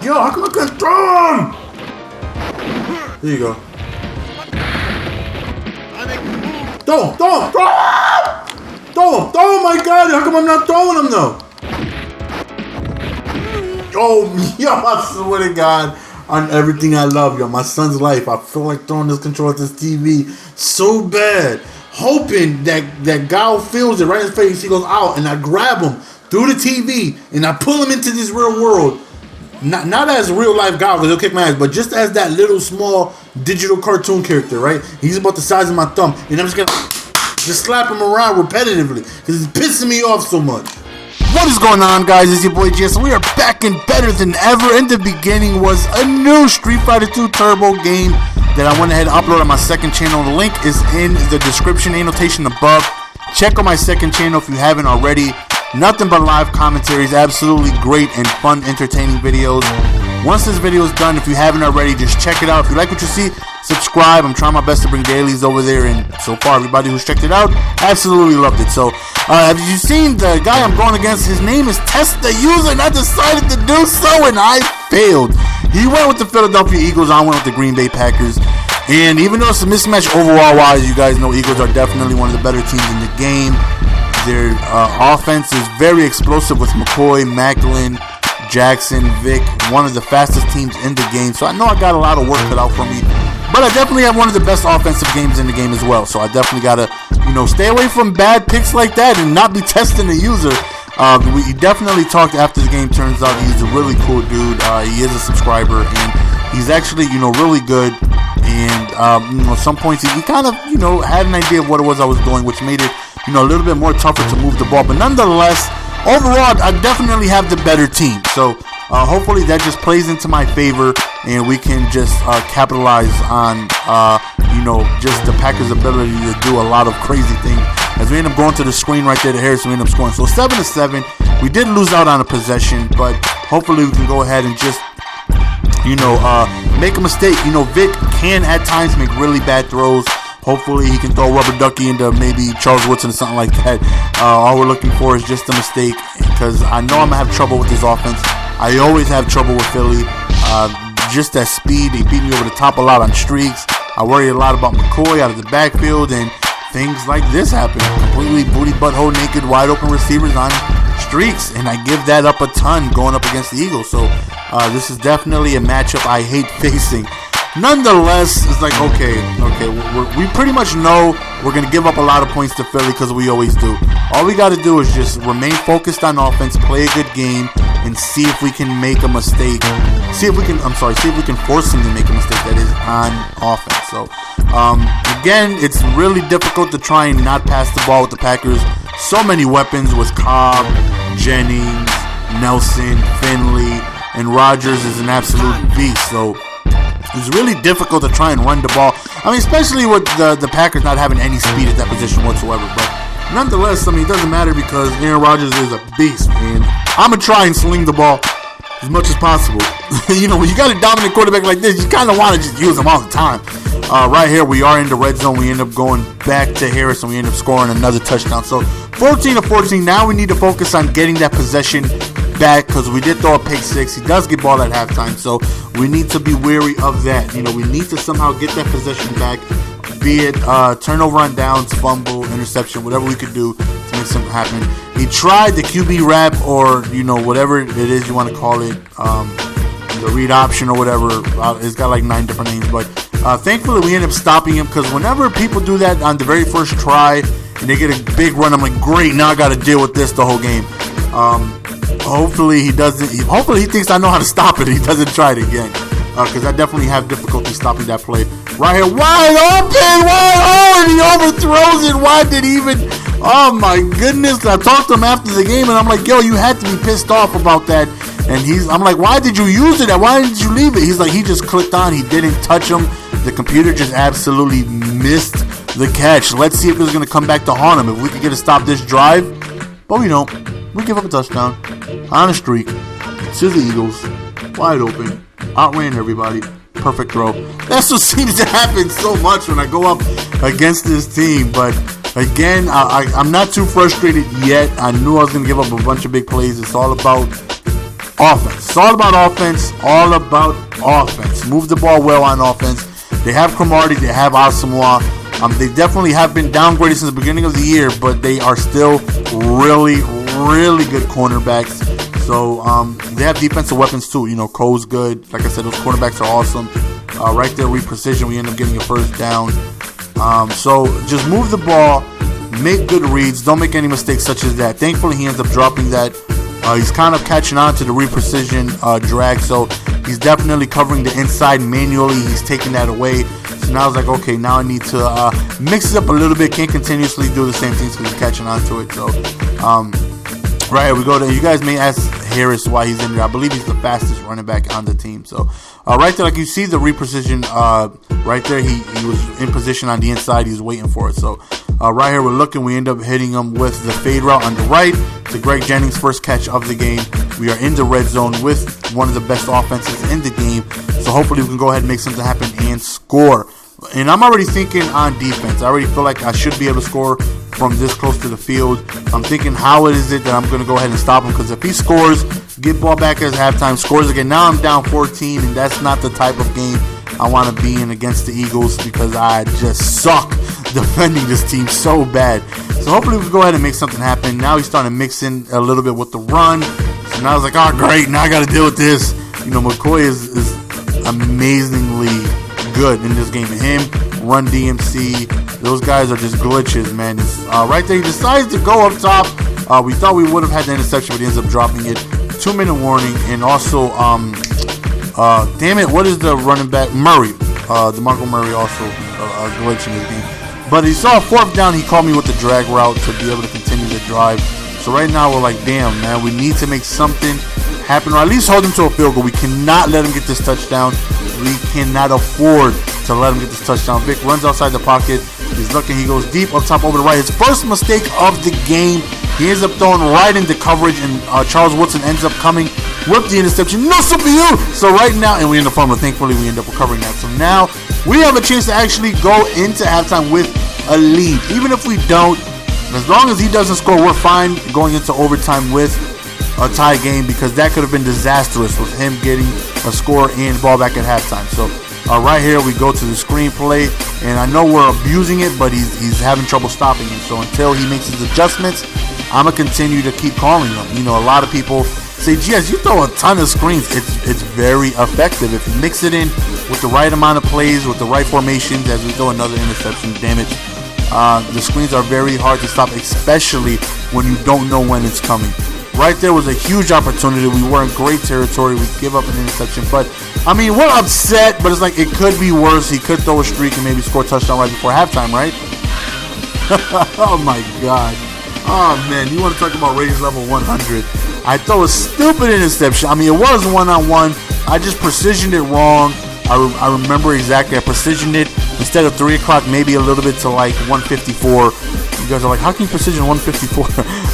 Yo, how come I couldn't throw him? There you go. Throw him! Throw him! Throw him! Oh my God! How come I'm not throwing him though? Oh, yo! I swear to God, on everything I love, yo, my son's life. I feel like throwing this controller at this TV so bad, hoping that guy feels it right in his face. He goes out, and I grab him through the TV, and I pull him into this real world. Not as a real life guy, because he'll kick my ass, but just as that little small digital cartoon character, right? He's about the size of my thumb, and I'm just gonna just slap him around repetitively because he's pissing me off so much. What is going on, guys? It's your boy Jess. We are back and better than ever. In the beginning was a new Street Fighter 2 Turbo game that I went ahead and uploaded on my second channel. The link is in the description annotation above. Check out my second channel if you haven't already. Nothing but live commentaries, absolutely great and fun, entertaining videos. Once this video is done, if you haven't already, just check it out. If you like what you see, subscribe. I'm trying my best to bring dailies over there, and so far, everybody who's checked it out absolutely loved it. So, have you seen the guy I'm going against? His name is Test the User, and I decided to do so, and I failed. He went with the Philadelphia Eagles, I went with the Green Bay Packers. And even though it's a mismatch overall-wise, you guys know Eagles are definitely one of the better teams in the game. Their offense is very explosive with McCoy, Macklin, Jackson, Vic, one of the fastest teams in the game. So I know I got a lot of work cut out for me. But I definitely have one of the best offensive games in the game as well. So I definitely got to, stay away from bad picks like that and not be testing the user. We definitely talked after the game. Turns out he's a really cool dude. He is a subscriber, and he's actually, really good. And, some points he kind of, had an idea of what it was I was doing, which made it, a little bit more tougher to move the ball. But nonetheless, overall, I definitely have the better team. So hopefully that just plays into my favor, and we can just capitalize on, just the Packers' ability to do a lot of crazy things. As we end up going to the screen right there to Harrison, we end up scoring. So 7-7. We did lose out on a possession, but hopefully we can go ahead and just, make a mistake. Vic can at times make really bad throws. Hopefully he can throw rubber ducky into maybe Charles Woodson or something like that. All we're looking for is just a mistake, because I know I'm going to have trouble with this offense. I always have trouble with Philly. Just that speed, they beat me over the top a lot on streaks. I worry a lot about McCoy out of the backfield, and things like this happen. Completely booty, butthole, naked, wide open receivers on streaks, and I give that up a ton going up against the Eagles. So this is definitely a matchup I hate facing. Nonetheless, it's like, okay, we pretty much know we're going to give up a lot of points to Philly because we always do. All we got to do is just remain focused on offense, play a good game, and see if we can make a mistake. See if we can force him to make a mistake that is on offense. So, again, it's really difficult to try and not pass the ball with the Packers. So many weapons with Cobb, Jennings, Nelson, Finley, and Rodgers is an absolute beast. So it's really difficult to try and run the ball. Especially with the Packers not having any speed at that position whatsoever. But nonetheless, it doesn't matter because Aaron Rodgers is a beast, and I'm going to try and sling the ball as much as possible. When you got a dominant quarterback like this, you kind of want to just use him all the time. Right here, we are in the red zone. We end up going back to Harris, and we end up scoring another touchdown. So 14-14. Now we need to focus on getting that possession back, because we did throw a pick six. He does get ball at halftime, so we need to be wary of that. We need to somehow get that possession back, be it turnover on downs, fumble, interception, whatever we could do to make something happen. He tried the QB wrap, or whatever it is you want to call it, the read option or whatever. It's got like 9 different names, but thankfully we end up stopping him, because whenever people do that on the very first try and they get a big run, I'm like, great, now I got to deal with this the whole game. Hopefully he doesn't. Hopefully he thinks I know how to stop it. He doesn't try it again, because I definitely have difficulty stopping that play. Right here, wide open, and he overthrows it. Why did he even? Oh my goodness! I talked to him after the game, and I'm like, yo, you had to be pissed off about that. And I'm like, why did you use it? Why did you leave it? He's like, he just clicked on. He didn't touch him. The computer just absolutely missed the catch. Let's see if it's gonna come back to haunt him. If we can get to stop this drive, but we don't. We give up a touchdown on a streak to the Eagles, wide open, outran everybody, perfect throw. That's what seems to happen so much when I go up against this team. But again, I'm not too frustrated yet. I knew I was going to give up a bunch of big plays. It's all about offense. It's all about offense. All about offense. Move the ball well on offense. They have Cromartie. They have Asamoah. They definitely have been downgraded since the beginning of the year, but they are still really, really good cornerbacks. So they have defensive weapons too. You know, Cole's good. Like I said, those cornerbacks are awesome. Right there, precision. We end up getting a first down. So just move the ball, make good reads, don't make any mistakes such as that. Thankfully, he ends up dropping that. He's kind of catching on to the precision drag, so he's definitely covering the inside manually. He's taking that away. So now it's like, okay, now I need to mix it up a little bit. Can't continuously do the same things because he's catching on to it. So right here we go. You guys may ask Harris why he's in there. I believe he's the fastest running back on the team. So right there, like you see the precision right there. He was in position on the inside. He's waiting for it. So right here we're looking. We end up hitting him with the fade route on the right to Greg Jennings' first catch of the game. We are in the red zone with one of the best offenses in the game. So hopefully we can go ahead and make something happen and score. And I'm already thinking on defense. I already feel like I should be able to score from this close to the field. I'm thinking, how is it that I'm going to go ahead and stop him? Because if he scores, get ball back at halftime, scores again. Now I'm down 14, and that's not the type of game I want to be in against the Eagles because I just suck defending this team so bad. So hopefully we can go ahead and make something happen. Now he's starting to mix in a little bit with the run. So now I was like, oh, great. Now I got to deal with this. You know, McCoy is amazingly good in this game. Him, Run DMC, those guys are just glitches, man. Right there, he decides to go up top. We thought we would have had the interception, but he ends up dropping it. 2-minute warning, and also, damn it, what is the running back? Murray. DeMarco Murray also a glitch in this game. But he saw a fourth down. He called me with the drag route to be able to continue the drive. So right now we're like, damn, man, we need to make something happen, or at least hold him to a field goal. We cannot let him get this touchdown. We cannot afford to let him get this touchdown. Vic runs outside the pocket. He's looking. He goes deep up top over the right. His first mistake of the game. He ends up throwing right into coverage, and Charles Woodson ends up coming with the interception. No CPU! So right now, and we end up fumbling. Thankfully, we end up recovering that. So now we have a chance to actually go into halftime with a lead. Even if we don't, as long as he doesn't score, we're fine going into overtime with a tie game, because that could have been disastrous with him getting a score and ball back at halftime. So right here we go to the screenplay, and I know we're abusing it, but he's having trouble stopping it. So until he makes his adjustments, I'm gonna continue to keep calling him. You know, a lot of people say, "Geez, you throw a ton of screens." It's very effective if you mix it in with the right amount of plays, with the right formations. As we throw another interception, damn it, the screens are very hard to stop, especially when you don't know when it's coming. Right there was a huge opportunity. We were in great territory. We give up an interception, but I mean, we're upset, but it's like it could be worse. He could throw a streak and maybe score a touchdown right before halftime, right? Oh my God. Oh man, you want to talk about ratings level 100? I throw a stupid interception. I mean, it was one-on-one. I just precisioned it wrong. I remember exactly. I precisioned it instead of 3 o'clock, maybe a little bit to like 154. You guys are like, how can you precision 154?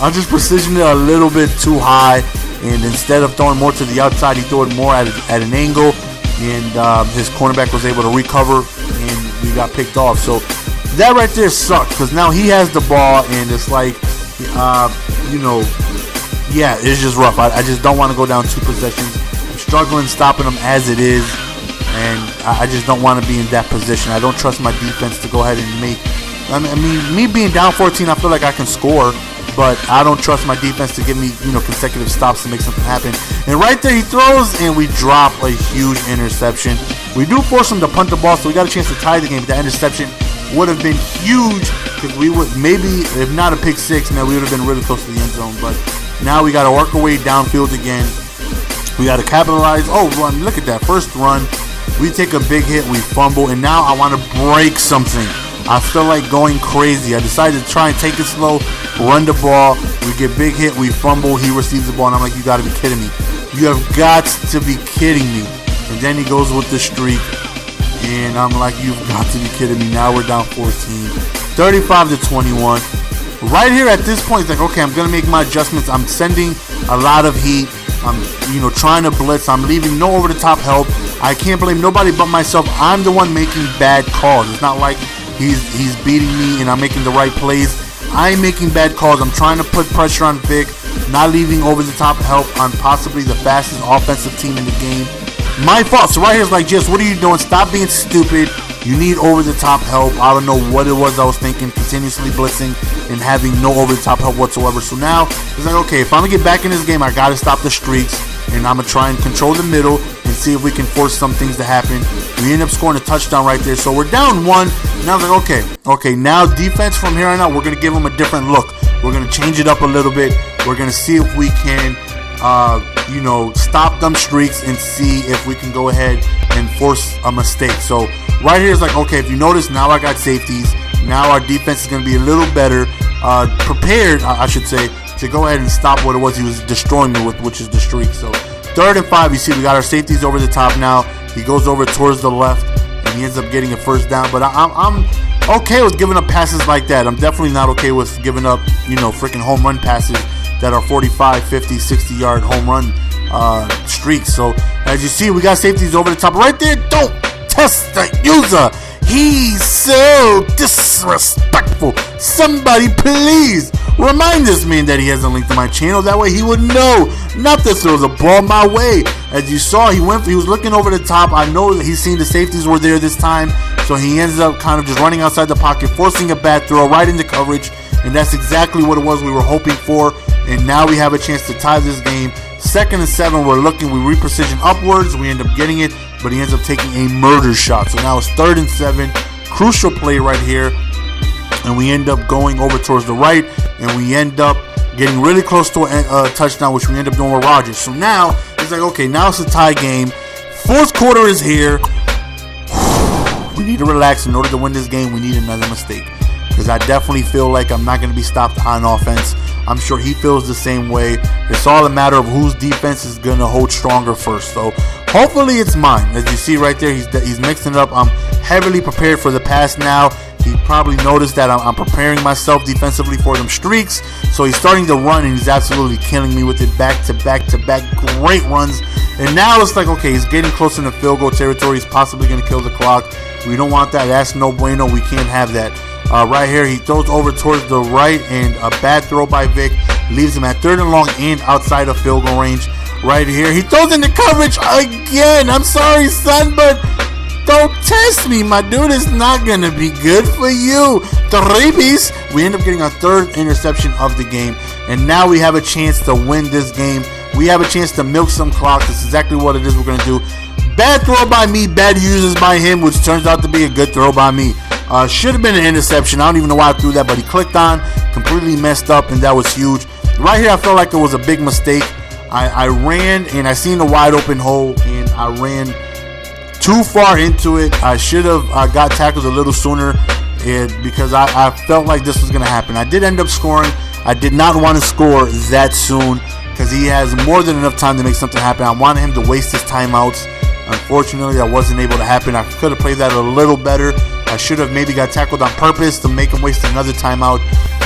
I just precisioned it a little bit too high, and instead of throwing more to the outside, he threw it more at an angle, and his cornerback was able to recover, and we got picked off. So that right there sucked, because now he has the ball, and it's like, you know, yeah, it's just rough. I just don't want to go down 2 possessions. I'm struggling stopping him as it is, and I just don't want to be in that position. I don't trust my defense to go ahead and make. I mean, me being down 14, I feel like I can score, but I don't trust my defense to give me, you know, consecutive stops to make something happen. And right there, he throws, and we drop a huge interception. We do force him to punt the ball, so we got a chance to tie the game. But that interception would have been huge, because we would maybe, if not a pick six, man, we would have been really close to the end zone. But now we got to work our way downfield again. We got to capitalize. Oh, run! Look at that first run. We take a big hit, we fumble, and now I want to break something. I feel like going crazy. I decided to try and take it slow, run the ball. We get big hit, we fumble, he receives the ball, and I'm like, you got to be kidding me. You have got to be kidding me. And then he goes with the streak, and I'm like, you've got to be kidding me. Now we're down 14, 35-21. Right here at this point, it's like, okay, I'm going to make my adjustments. I'm sending a lot of heat. I'm, you know, trying to blitz. I'm leaving no over-the-top help. I can't blame nobody but myself. I'm the one making bad calls. It's not like he's beating me and I'm making the right plays. I'm making bad calls. I'm trying to put pressure on Vic, not leaving over-the-top help on possibly the fastest offensive team in the game. My fault. So right here is like, just what are you doing? Stop being stupid. You need over-the-top help. I don't know what it was I was thinking, continuously blitzing and having no over-the-top help whatsoever. So now it's like, okay, if I'm going to get back in this game, I got to stop the streaks, and I'm going to try and control the middle and see if we can force some things to happen. We end up scoring a touchdown right there. So we're down 1. Now I was like, okay, now defense from here on out, we're going to give them a different look. We're going to change it up a little bit. We're going to see if we can stop them streaks and see if we can go ahead and force a mistake. So right here is like, okay, if you notice, now I got safeties. Now our defense is going to be a little better, prepared, I should say, to go ahead and stop what it was he was destroying me with, which is the streak. So 3rd and 5, you see we got our safeties over the top now. He goes over towards the left, and he ends up getting a first down. But I'm okay with giving up passes like that. I'm definitely not okay with giving up, freaking home run passes that are 45, 50, 60-yard home run streaks. So as you see, we got safeties over the top. Right there, don't test the user. He's so disrespectful. Somebody please remind this man that he has a link to my channel. That way he would know not to throw the ball my way. As you saw, he was looking over the top. I know that he's seen the safeties were there this time. So he ends up kind of just running outside the pocket, forcing a bad throw right into coverage. And that's exactly what it was we were hoping for. And now we have a chance to tie this game. 2nd and 7, we're looking. We reprecision upwards. We end up getting it, but he ends up taking a murder shot. So now it's 3rd and 7. Crucial play right here. And we end up going over towards the right. And we end up getting really close to a touchdown, which we end up doing with Rodgers. So now it's like, okay, now it's a tie game. 4th quarter is here. We need to relax. In order to win this game, we need another mistake. Because I definitely feel like I'm not going to be stopped on offense. I'm sure he feels the same way. It's all a matter of whose defense is going to hold stronger first. So hopefully it's mine. As you see right there, he's mixing it up. I'm heavily prepared for the pass now. He probably noticed that I'm preparing myself defensively for them streaks. So he's starting to run, and he's absolutely killing me with it. Back to back to back. Great runs. And now it's like, okay, he's getting close into field goal territory. He's possibly going to kill the clock. We don't want that. That's no bueno. We can't have that. Right here, he throws over towards the right, and a bad throw by Vic leaves him at 3rd and long and outside of field goal range. Right here, he throws into coverage again. I'm sorry, son, but don't test me. My dude is not going to be good for you. Terribis. We end up getting our 3rd interception of the game, and now we have a chance to win this game. We have a chance to milk some clock. That's exactly what it is we're going to do. Bad throw by me, bad uses by him, which turns out to be a good throw by me. Should have been an interception. I don't even know why I threw that, but he clicked on, completely messed up, and that was huge. Right here, I felt like it was a big mistake. I ran, and I seen a wide open hole, and I ran too far into it. I should have got tackled a little sooner because I felt like this was going to happen. I did end up scoring. I did not want to score that soon because he has more than enough time to make something happen. I wanted him to waste his timeouts. Unfortunately, that wasn't able to happen. I could have played that a little better. I should have maybe got tackled on purpose to make him waste another timeout.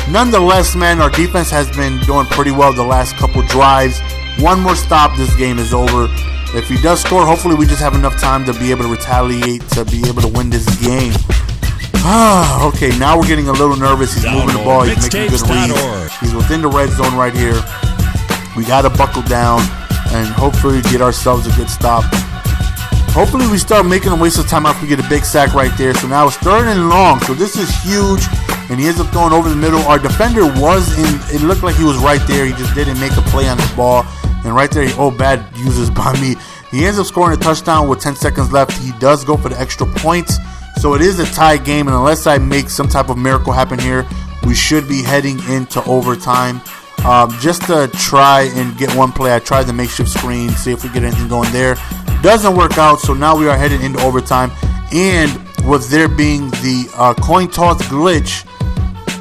Nonetheless, man, our defense has been doing pretty well the last couple drives. One more stop, this game is over. If he does score, hopefully we just have enough time to be able to retaliate, to be able to win this game. Okay, now we're getting a little nervous. He's moving the ball. He's making good reads. He's within the red zone right here. We got to buckle down and hopefully get ourselves a good stop. Hopefully we start making him waste some time after we get a big sack right there. So now it's 3rd and long. So this is huge. And he ends up throwing over the middle. Our defender was in. It looked like he was right there. He just didn't make a play on the ball. And right there, bad uses by me. He ends up scoring a touchdown with 10 seconds left. He does go for the extra points. So it is a tie game. And unless I make some type of miracle happen here, we should be heading into overtime. Just to try and get one play, I tried the makeshift screen, see if we get anything going there. Doesn't work out, so now we are headed into overtime. And with there being the coin toss glitch,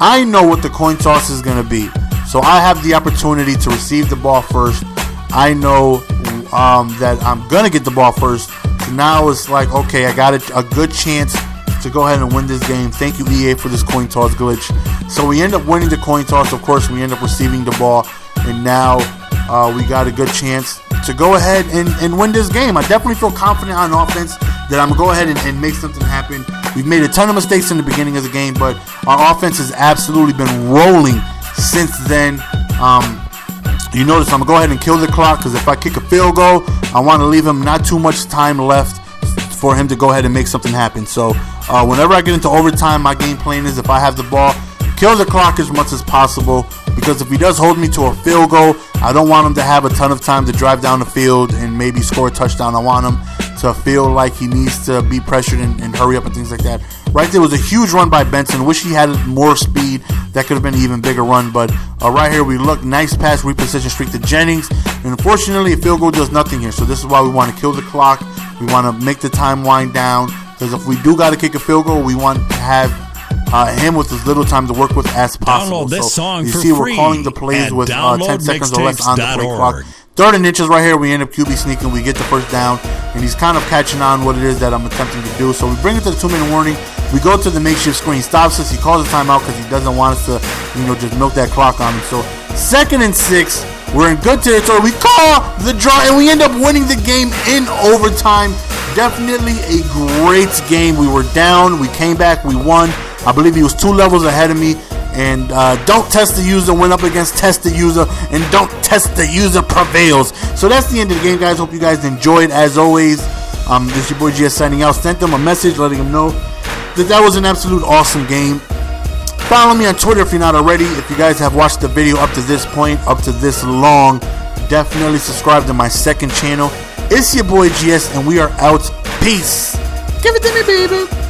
I know what the coin toss is going to be. So I have the opportunity to receive the ball first. I know that I'm going to get the ball first. So now it's like, okay, I got a good chance to go ahead and win this game. Thank you, EA, for this coin toss glitch. So we end up winning the coin toss. Of course, we end up receiving the ball. And now we got a good chance to go ahead and win this game. I definitely feel confident on offense that I'm going to go ahead and make something happen. We've made a ton of mistakes in the beginning of the game, but our offense has absolutely been rolling since then. You notice I'm going to go ahead and kill the clock, because if I kick a field goal, I want to leave him not too much time left for him to go ahead and make something happen. So whenever I get into overtime, my game plan is, if I have the ball, kill the clock as much as possible, because if he does hold me to a field goal, I don't want him to have a ton of time to drive down the field and maybe score a touchdown. I want him to feel like he needs to be pressured and hurry up and things like that. Right there was a huge run by Benson. Wish he had more speed. That could have been an even bigger run. But right here we look, nice pass repossession streak to Jennings. And unfortunately, a field goal does nothing here. So this is why we want to kill the clock. We want to make the time wind down, because if we do got to kick a field goal, we want to have him with as little time to work with as possible. Download this song you for see, free we're calling the plays with 10 seconds or less on the play clock. 3rd and inches right here. We end up QB sneaking. We get the first down, and he's kind of catching on what it is that I'm attempting to do. So we bring it to the 2-minute warning. We go to the makeshift screen. Stops us. He calls a timeout because he doesn't want us to, just milk that clock on him. So 2nd and 6. We're in good territory. We call the draw, and we end up winning the game in overtime. Definitely a great game. We were down. We came back. We won. I believe he was 2 levels ahead of me. And don't test the user, went up against test the user, and don't test the user prevails. So that's the end of the game, guys. Hope you guys enjoyed. As always, this is your boy GS signing out. Sent them a message letting them know that was an absolute awesome game. Follow me on Twitter if you're not already. If you guys have watched the video up to this point, up to this long, definitely subscribe to my 2nd channel. It's your boy GS, and we are out. Peace. Give it to me, baby.